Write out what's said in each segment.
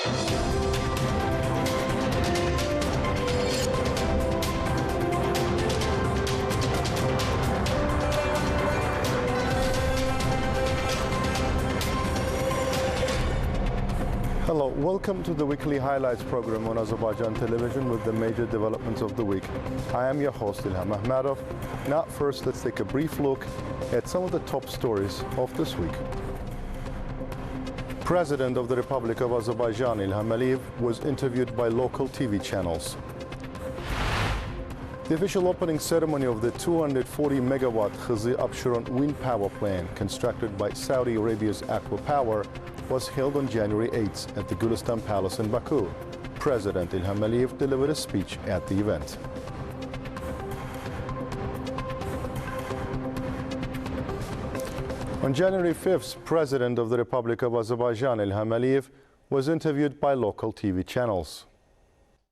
Hello, welcome to the weekly highlights program on Azərbaycan Television with the major developments of the week. I am your host, İlham Məmmədov. Now, first, let's take a brief look at some of the top stories of this week. President of the Republic of Azerbaijan, İlham was interviewed by local TV channels. The official opening ceremony of the 240-megawatt Hızlı Abşeron wind power plant constructed by Saudi Arabia's Aqua Power was held on January 8th at the Gülistan Palace in Baku. President İlham Əliyev delivered a speech at the event. On January 5th, President of the Republic of Azerbaijan, İlham Əliyev, was interviewed by local TV channels.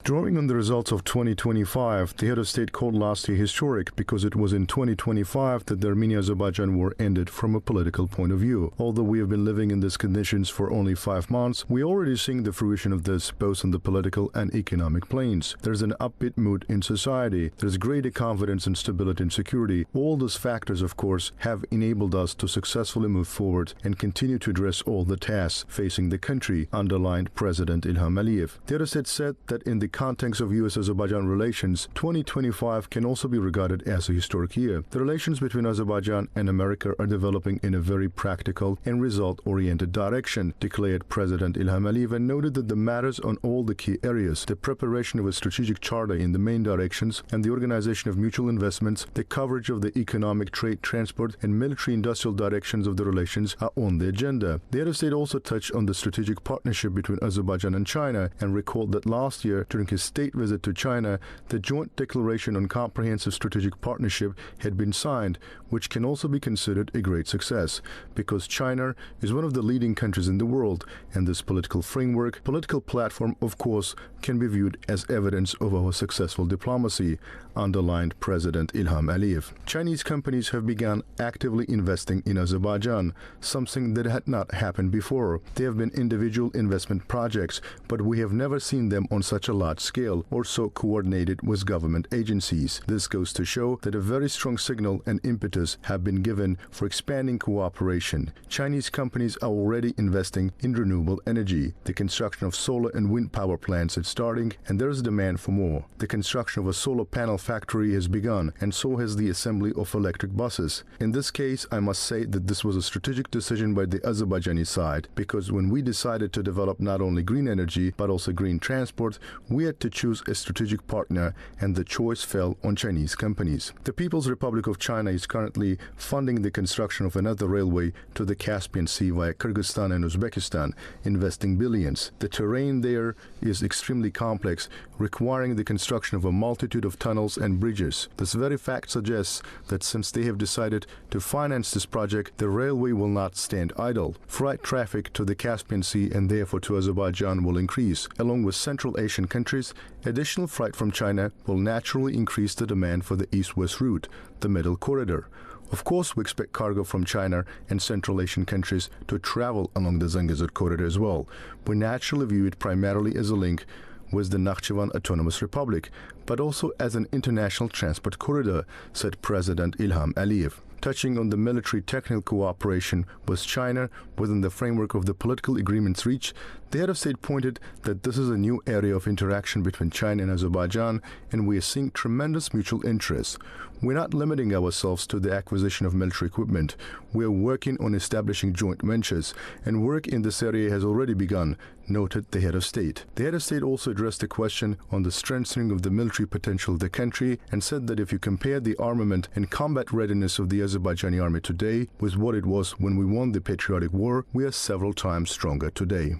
Drawing on the results of 2025, the head of state called last year historic because it was in 2025 that the Armenia-Azerbaijan war ended from a political point of view. Although we have been living in these conditions for only 5 months, we are already seeing the fruition of this both on the political and economic planes. There is an upbeat mood in society. There is greater confidence and stability and security. All those factors, of course, have enabled us to successfully move forward and continue to address all the tasks facing the country, underlined President İlham Əliyev. The head of state said that in the context of U.S.-Azerbaijan relations, 2025 can also be regarded as a historic year. The relations between Azerbaijan and America are developing in a very practical and result-oriented direction, declared President İlham Əliyev, and noted that the matters on all the key areas, the preparation of a strategic charter in the main directions and the organization of mutual investments, the coverage of the economic, trade, transport, and military-industrial directions of the relations are on the agenda. The head of state also touched on the strategic partnership between Azerbaijan and China and recalled that last year, during his state visit to China, the joint declaration on comprehensive strategic partnership had been signed, which can also be considered a great success, because China is one of the leading countries in the world, and this political framework, political platform, of course, can be viewed as evidence of our successful diplomacy, underlined President İlham Əliyev. Chinese companies have begun actively investing in Azerbaijan, something that had not happened before. There have been individual investment projects, but we have never seen them on such a large scale or so coordinated with government agencies. This goes to show that a very strong signal and impetus have been given for expanding cooperation. Chinese companies are already investing in renewable energy. The construction of solar and wind power plants is starting, and there is demand for more. The construction of a solar panel factory has begun, and so has the assembly of electric buses. In this case, I must say that this was a strategic decision by the Azerbaijani side, because when we decided to develop not only green energy but also green transport, we had to choose a strategic partner, and the choice fell on Chinese companies. The People's Republic of China is currently funding the construction of another railway to the Caspian Sea via Kyrgyzstan and Uzbekistan, investing billions. The terrain there is extremely complex, requiring the construction of a multitude of tunnels and bridges. This very fact suggests that since they have decided to finance this project, the railway will not stand idle. Freight traffic to the Caspian Sea and therefore to Azerbaijan will increase. Along with Central Asian countries, additional freight from China will naturally increase the demand for the east-west route, the Middle Corridor. Of course, we expect cargo from China and Central Asian countries to travel along the Zangezur Corridor as well. We naturally view it primarily as a link with the Nakhchivan Autonomous Republic, but also as an international transport corridor, said President İlham Əliyev. Touching on the military technical cooperation with China within the framework of the political agreements reached, the head of state pointed that this is a new area of interaction between China and Azerbaijan, and we are seeing tremendous mutual interest. We're not limiting ourselves to the acquisition of military equipment. We are working on establishing joint ventures, and work in this area has already begun, noted the head of state. The head of state also addressed the question on the strengthening of the military potential of the country and said that if you compare the armament and combat readiness of the Azerbaijani army today with what it was when we won the patriotic war, we are several times stronger today.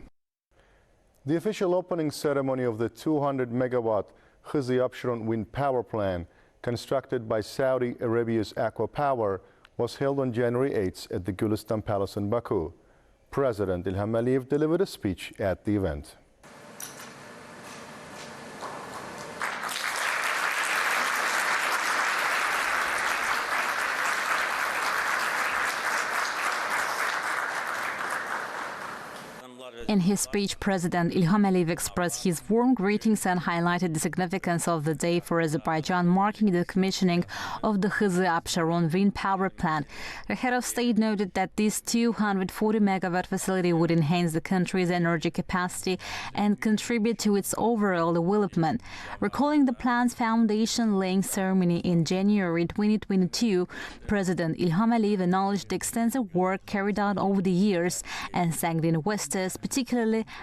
The official opening ceremony of the 200-megawatt Hızlı Abşeron wind power plant, constructed by Saudi Arabia's Aqua Power, was held on January 8th at the Gülistan Palace in Baku. President İlham Əliyev delivered a speech at the event. In his speech, President İlham expressed his warm greetings and highlighted the significance of the day for Azerbaijan, marking the commissioning of the Kızı-Abşeron wind power plant. The head of state noted that this 240-megawatt facility would enhance the country's energy capacity and contribute to its overall development. Recalling the plant's foundation-laying ceremony in January 2022, President İlham acknowledged the extensive work carried out over the years and thanked the investors, particularly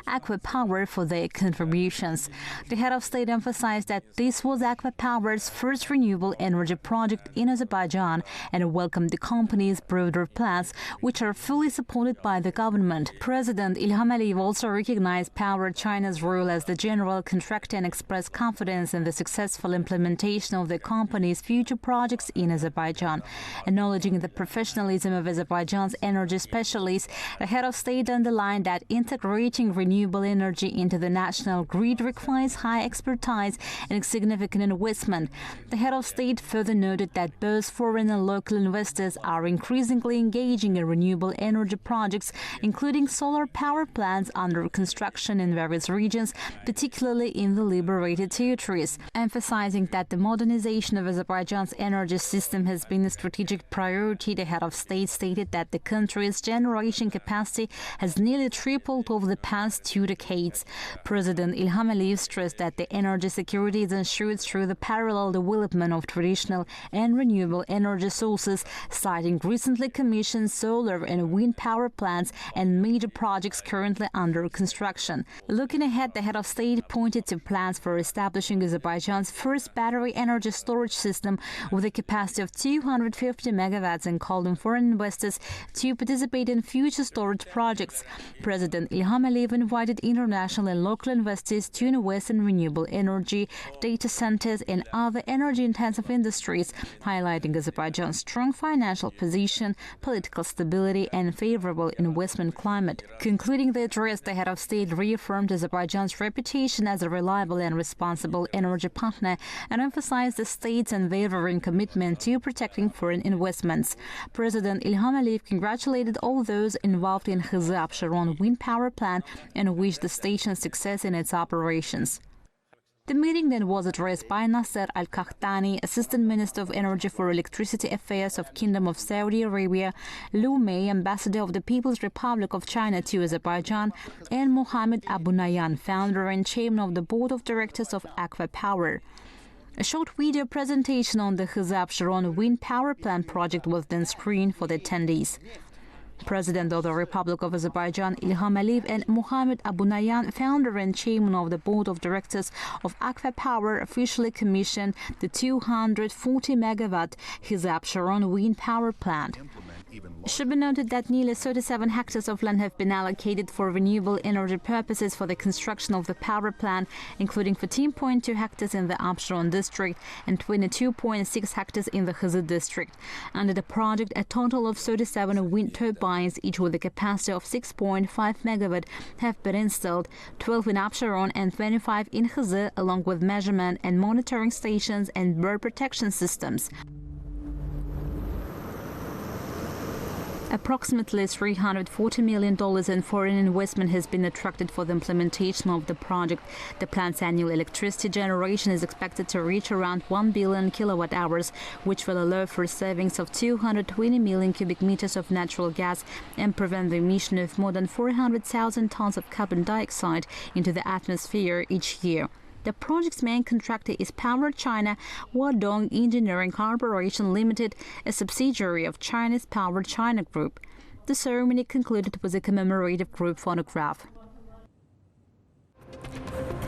Aqua Power, for their contributions. The head of state emphasized that this was Aqua Power's first renewable energy project in Azerbaijan and welcomed the company's broader plans, which are fully supported by the government. President İlham also recognized Power China's role as the general contractor and expressed confidence in the successful implementation of the company's future projects in Azerbaijan. Acknowledging the professionalism of Azerbaijan's energy specialists, the head of state underlined that integrating renewable energy into the national grid requires high expertise and significant investment. The head of state further noted that both foreign and local investors are increasingly engaging in renewable energy projects, including solar power plants under construction in various regions, particularly in the liberated territories. Emphasizing that the modernization of Azerbaijan's energy system has been a strategic priority, the head of state stated that the country's generation capacity has nearly tripled over the past 2 decades. President İlham stressed that the energy security is ensured through the parallel development of traditional and renewable energy sources, citing recently commissioned solar and wind power plants and major projects currently under construction. Looking ahead, the head of state pointed to plans for establishing Azerbaijan's first battery energy storage system with a capacity of 250 megawatts and called on foreign investors to participate in future storage projects. President İlham invited international and local investors to invest in renewable energy, data centers, and other energy-intensive industries, highlighting Azerbaijan's strong financial position, political stability, and favorable investment climate. Concluding the address, the head of state reaffirmed Azerbaijan's reputation as a reliable and responsible energy partner and emphasized the state's unwavering commitment to protecting foreign investments. President İlham congratulated all those involved in Kızı-Abşeron wind power plant and wished the station success in its operations. The meeting then was addressed by Nasser Al-Qahtani, Assistant Minister of Energy for Electricity Affairs of Kingdom of Saudi Arabia, Liu Mei, Ambassador of the People's Republic of China to Azerbaijan, and Mohammed Abu Nayan, founder and chairman of the Board of Directors of Aqua Power. A short video presentation on the Kızı-Abşeron wind power plant project was then screened for the attendees. President of the Republic of Azerbaijan İlham and Mohammed Abu Nayan, founder and chairman of the Board of Directors of Aqua Power, officially commissioned the 240-megawatt Kızı-Abşeron wind power plant. It should be noted that nearly 37 hectares of land have been allocated for renewable energy purposes for the construction of the power plant, including 14.2 hectares in the Abşeron district and 22.6 hectares in the Kızı district. Under the project, a total of 37 wind turbines, each with a capacity of 6.5 megawatt, have been installed, 12 in Abşeron and 25 in Kızı, along with measurement and monitoring stations and bird protection systems. Approximately $340 million in foreign investment has been attracted for the implementation of the project. The plant's annual electricity generation is expected to reach around 1 billion kilowatt hours, which will allow for savings of 220 million cubic meters of natural gas and prevent the emission of more than 400,000 tons of carbon dioxide into the atmosphere each year. The project's main contractor is Power China Huadong Engineering Corporation Limited, a subsidiary of China's Power China Group. The ceremony concluded with a commemorative group photograph.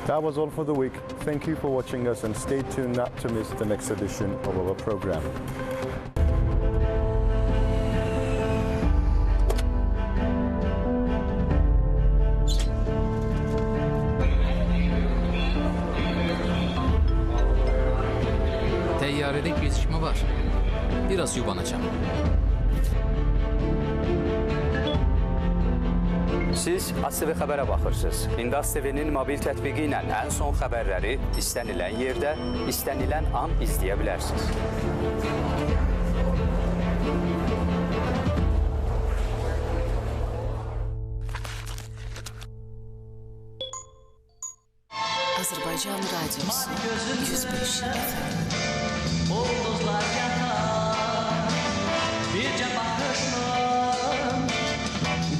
That was all for the week. Thank you for watching us and stay tuned not to miss the next edition of our program. Təyyarədə gecikmə var. Biraz yubanacağım. Siz AzTV xəbərə baxırsınız. İndi AzTV-nin mobil tətbiqi ilə ən son xəbərləri istənilən yerdə, istənilən an izləyə bilərsiniz. Azərbaycan Radyosu 105 Ulduzlar yatar, bircə baxışın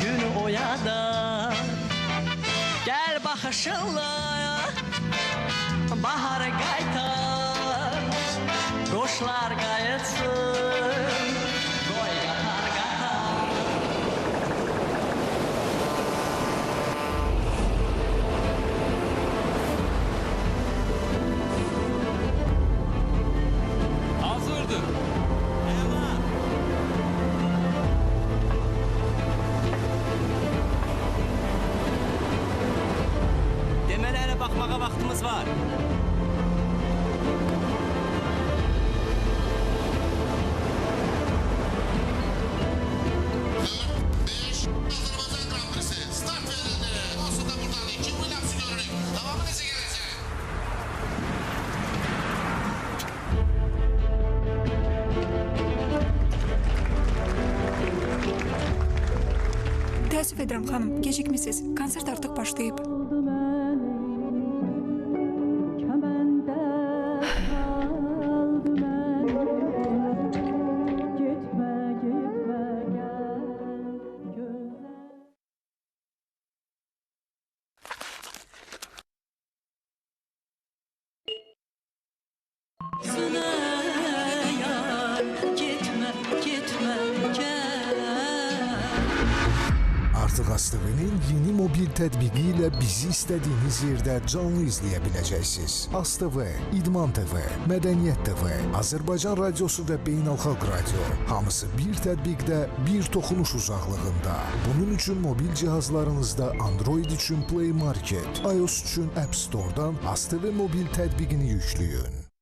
günü oyadar. Gəl baxışınla baharı qaytar, quşlar qayıtsın, qoy qatar qatar. Hazırdır. Demələrə baxmağa vaxtımız var. Azərbaycan Qranprisi start verildi. Olsun da buradan 2 Williams'ı görürük. Davamı necə gələcək? Təəssüf edirəm xanım, gecikmisiniz. Konsert artıq başlayıb. Artıq AzTV-nin yeni mobil tətbiqi ilə bizi istədiyiniz yerdə canlı izləyə biləcəksiniz. AzTV, İdman TV, Mədəniyyət TV, Azərbaycan Radiosu və Beynəlxalq Radio. Hamısı bir tətbiqdə, bir toxunuş uzaqlığında. Bunun üçün mobil cihazlarınızda Android üçün Play Market, iOS üçün App Store-dan AzTV mobil tətbiqini yükləyin.